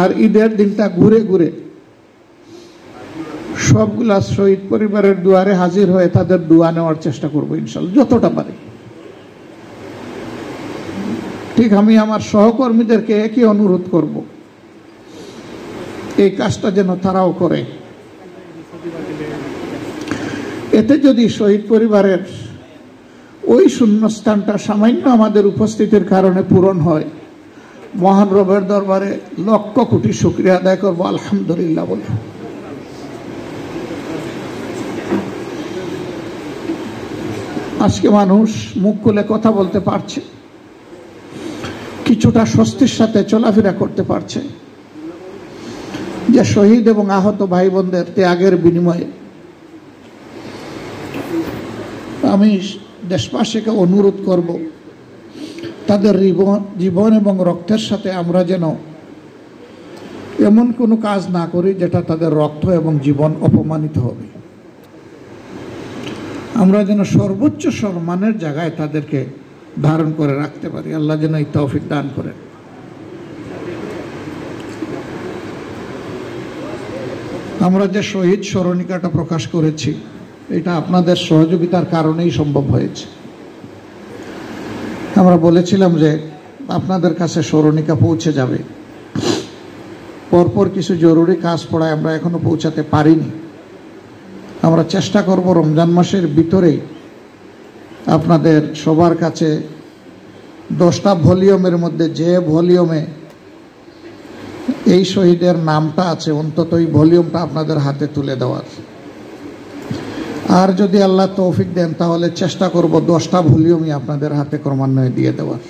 আর ঈদের দিনটা ঘুরে ঘুরে সবগুলা শহীদ পরিবারের দুয়ারে হাজির হয়ে তাদের দোয়া নেওয়ার চেষ্টা করবো ইনশাল্লাহ, যতটা পারি। ঠিক আমি আমার সহকর্মীদেরকে একই অনুরোধ করব, এই কাজটা যেন তারাও করে। এতে যদি শহীদ পরিবারের ওই শূন্যস্থানটা সামান্য আমাদের উপস্থিতির কারণে পূরণ হয়, মহান রবের দরবারে লক্ষ কোটি শুকরিয়া আদায় করবো, আলহামদুলিল্লাহ বলে। আজকে মানুষ মুখ খুলে কথা বলতে পারছে, কিছুটা স্বস্তির সাথে চলাফেরা করতে পারছে, যে শহীদ এবং আহত ভাই বোনদের ত্যাগের বিনিময়ে। আমি দেশবাসীকে অনুরোধ করব, তাদের জীবন এবং রক্তের সাথে আমরা যেন এমন কোনো কাজ না করি যেটা তাদের রক্ত এবং জীবন অপমানিত হবে। আমরা যেন সর্বোচ্চ সম্মানের জায়গায় তাদেরকে ধারণ করে রাখতে পারি। আল্লাহ যেন এই তৌফিক দান করেন। আমরা যে শহীদ স্মরণিকাটা প্রকাশ করেছি, এটা আপনাদের সহযোগিতার কারণেই সম্ভব হয়েছে। আমরা বলেছিলাম যে আপনাদের কাছে স্মরণিকা পৌঁছে যাবে, পরপর কিছু জরুরি কাজ পড়ায় আমরা এখনো পৌঁছাতে পারিনি। আমরা চেষ্টা করব রমজান মাসের ভিতরেই আপনাদের সবার কাছে 10টা ভলিউমের মধ্যে যে ভলিউমে এই শহীদের নামটা আছে, অন্তত এই ভলিউমটা আপনাদের হাতে তুলে দেওয়ার। আর যদি আল্লাহ তৌফিক দেন তাহলে চেষ্টা করব 10টা ভলিউমই আপনাদের হাতে ক্রমান্বয়ে দিয়ে দেওয়ার।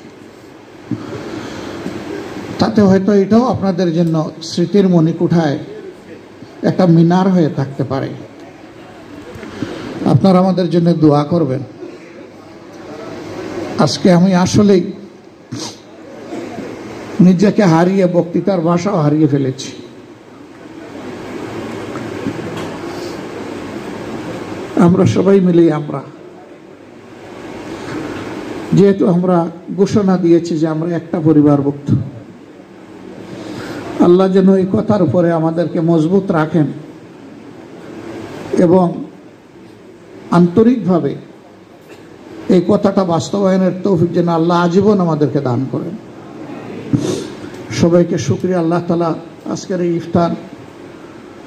তাতে হয়তো এটাও আপনাদের জন্য স্মৃতির মণিকুঠায় একটা মিনার হয়ে থাকতে পারে। আপনারা আমাদের জন্য দোয়া করবেন। আজকে আমি আসলেই নিজেকে হারিয়ে, বক্তৃতার ভাষাও হারিয়ে ফেলেছি। আমরা সবাই মিলেই, যেহেতু আমরা ঘোষণা দিয়েছি যে আমরা একটা পরিবারভুক্ত, আল্লাহ যেন এই কথার উপরে আমাদেরকে মজবুত রাখেন এবং আন্তরিকভাবে এই কথাটা বাস্তবায়নের তৌফিক যেন আল্লাহ আজীবন আমাদেরকে দান করেন। সবাইকে শুকরিয়া। আল্লাহ তাআলা আজকের এই ইফতার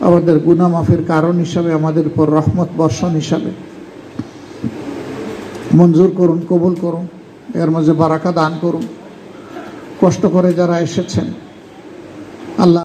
আমাদের গুনাহ মাফের কারণ হিসাবে, আমাদের উপর রহমত বর্ষণ হিসাবে মঞ্জুর করুন, কবুল করুন, এর মাঝে বারাকা দান করুন। কষ্ট করে যারা এসেছেন, আল্লাহ